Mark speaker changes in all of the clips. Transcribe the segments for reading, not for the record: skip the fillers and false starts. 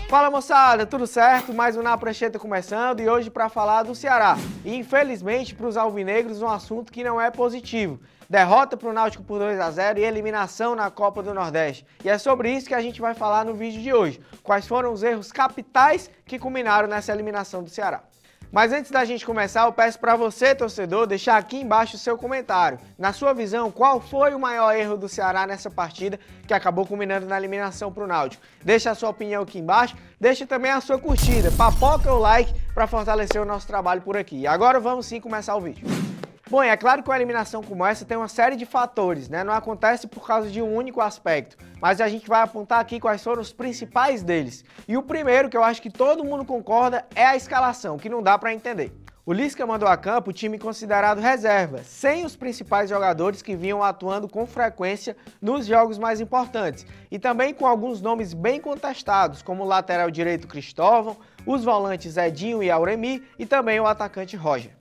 Speaker 1: Fala moçada, tudo certo? Mais um Na Prancheta começando e hoje para falar do Ceará. E infelizmente para os alvinegros um assunto que não é positivo. Derrota para o Náutico por 2-0 e eliminação na Copa do Nordeste. E é sobre isso que a gente vai falar no vídeo de hoje. Quais foram os erros capitais que culminaram nessa eliminação do Ceará. Mas antes da gente começar, eu peço para você, torcedor, deixar aqui embaixo o seu comentário. Na sua visão, qual foi o maior erro do Ceará nessa partida que acabou culminando na eliminação para o Náutico? Deixa a sua opinião aqui embaixo, deixa também a sua curtida, papoca o like para fortalecer o nosso trabalho por aqui. E agora vamos sim começar o vídeo. Bom, é claro que uma eliminação como essa tem uma série de fatores, né? Não acontece por causa de um único aspecto, mas a gente vai apontar aqui quais foram os principais deles. E o primeiro, que eu acho que todo mundo concorda, é a escalação, que não dá para entender. O Lisca mandou a campo o time considerado reserva, sem os principais jogadores que vinham atuando com frequência nos jogos mais importantes, e também com alguns nomes bem contestados, como o lateral direito Cristóvão, os volantes Edinho e Auremi, e também o atacante Roger.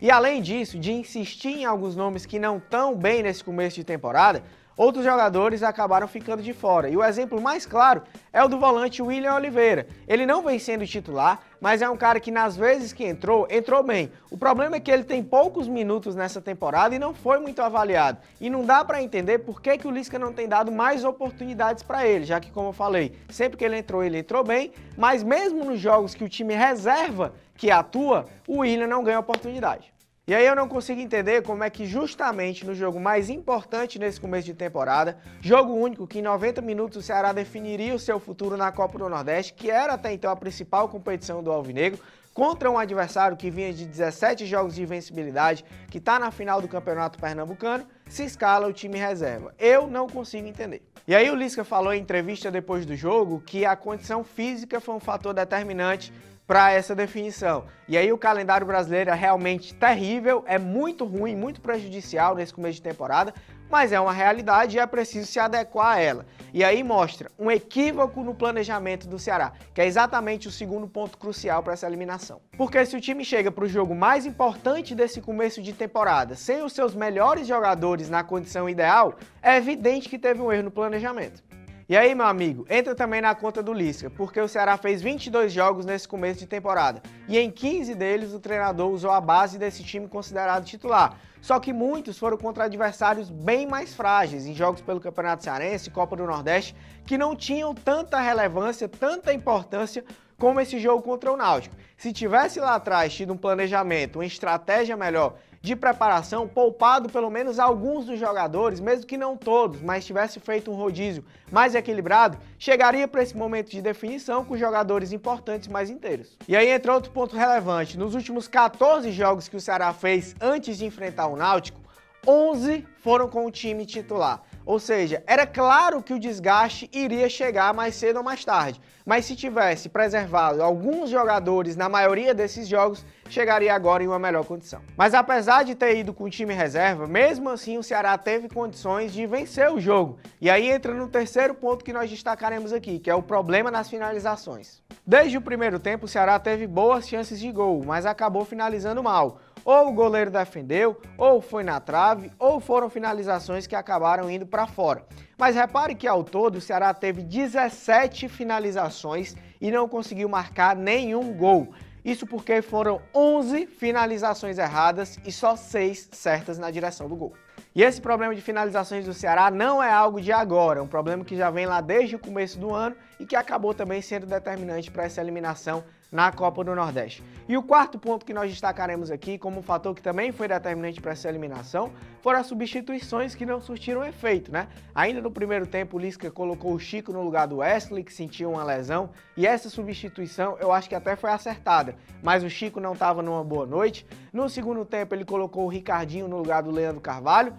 Speaker 1: E além disso, de insistir em alguns nomes que não estão bem nesse começo de temporada, outros jogadores acabaram ficando de fora. E o exemplo mais claro é o do volante William Oliveira. Ele não vem sendo titular, mas é um cara que nas vezes que entrou bem. O problema é que ele tem poucos minutos nessa temporada e não foi muito avaliado. E não dá para entender por que o Lisca não tem dado mais oportunidades para ele, já que, como eu falei, sempre que ele entrou bem, mas mesmo nos jogos que o time reserva que atua, o William não ganha oportunidade. E aí eu não consigo entender como é que justamente no jogo mais importante nesse começo de temporada, jogo único que em 90 minutos o Ceará definiria o seu futuro na Copa do Nordeste, que era até então a principal competição do Alvinegro, contra um adversário que vinha de 17 jogos de invencibilidade, que está na final do Campeonato Pernambucano, se escala o time reserva. Eu não consigo entender. E aí o Lisca falou em entrevista depois do jogo que a condição física foi um fator determinante para essa definição. E aí o calendário brasileiro é realmente terrível, é muito ruim, muito prejudicial nesse começo de temporada, mas é uma realidade e é preciso se adequar a ela. E aí mostra um equívoco no planejamento do Ceará, que é exatamente o segundo ponto crucial para essa eliminação. Porque se o time chega para o jogo mais importante desse começo de temporada, sem os seus melhores jogadores na condição ideal, é evidente que teve um erro no planejamento. E aí, meu amigo, entra também na conta do Lisca, porque o Ceará fez 22 jogos nesse começo de temporada, e em 15 deles o treinador usou a base desse time considerado titular. Só que muitos foram contra adversários bem mais frágeis, em jogos pelo Campeonato Cearense e Copa do Nordeste, que não tinham tanta relevância, tanta importância como esse jogo contra o Náutico. Se tivesse lá atrás tido um planejamento, uma estratégia melhor de preparação, poupado pelo menos alguns dos jogadores, mesmo que não todos, mas tivesse feito um rodízio mais equilibrado, chegaria para esse momento de definição com jogadores importantes mais inteiros. E aí entra outro ponto relevante. Nos últimos 14 jogos que o Ceará fez antes de enfrentar o Náutico, 11 foram com o time titular. Ou seja, era claro que o desgaste iria chegar mais cedo ou mais tarde. Mas se tivesse preservado alguns jogadores na maioria desses jogos, chegaria agora em uma melhor condição. Mas apesar de ter ido com o time reserva, mesmo assim o Ceará teve condições de vencer o jogo. E aí entra no terceiro ponto que nós destacaremos aqui, que é o problema nas finalizações. Desde o primeiro tempo o Ceará teve boas chances de gol, mas acabou finalizando mal. Ou o goleiro defendeu, ou foi na trave, ou foram finalizações que acabaram indo para fora. Mas repare que ao todo o Ceará teve 17 finalizações e não conseguiu marcar nenhum gol. Isso porque foram 11 finalizações erradas e só 6 certas na direção do gol. E esse problema de finalizações do Ceará não é algo de agora, é um problema que já vem lá desde o começo do ano e que acabou também sendo determinante para essa eliminação na Copa do Nordeste. E o quarto ponto que nós destacaremos aqui, como um fator que também foi determinante para essa eliminação, foram as substituições que não surtiram efeito, né? Ainda no primeiro tempo, o Lisca colocou o Chico no lugar do Wesley, que sentiu uma lesão, e essa substituição eu acho que até foi acertada, mas o Chico não estava numa boa noite. No segundo tempo, ele colocou o Ricardinho no lugar do Leandro Carvalho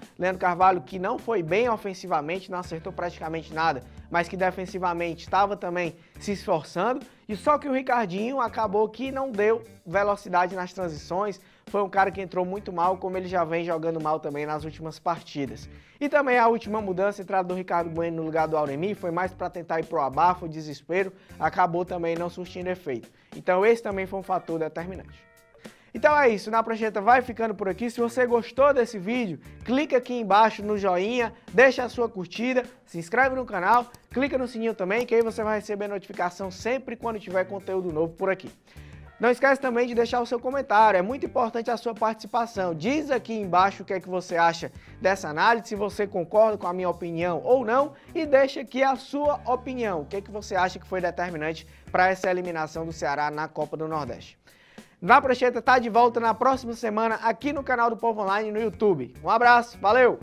Speaker 1: que não foi bem ofensivamente, não acertou praticamente nada, mas que defensivamente estava também se esforçando, e só que o Ricardinho acabou que não deu velocidade nas transições, foi um cara que entrou muito mal, como ele já vem jogando mal também nas últimas partidas. E também a última mudança, a entrada do Ricardo Bueno no lugar do Auremi, foi mais para tentar ir pro abafo, o desespero, acabou também não surtindo efeito. Então esse também foi um fator determinante. Então é isso, Na Prancheta vai ficando por aqui. Se você gostou desse vídeo, clica aqui embaixo no joinha, deixa a sua curtida, se inscreve no canal, clica no sininho também, que aí você vai receber notificação sempre quando tiver conteúdo novo por aqui. Não esquece também de deixar o seu comentário, é muito importante a sua participação. Diz aqui embaixo o que é que você acha dessa análise, se você concorda com a minha opinião ou não, e deixa aqui a sua opinião, o que é que você acha que foi determinante para essa eliminação do Ceará na Copa do Nordeste. Na Prancheta está de volta na próxima semana aqui no canal do Povo Online no YouTube. Um abraço, valeu!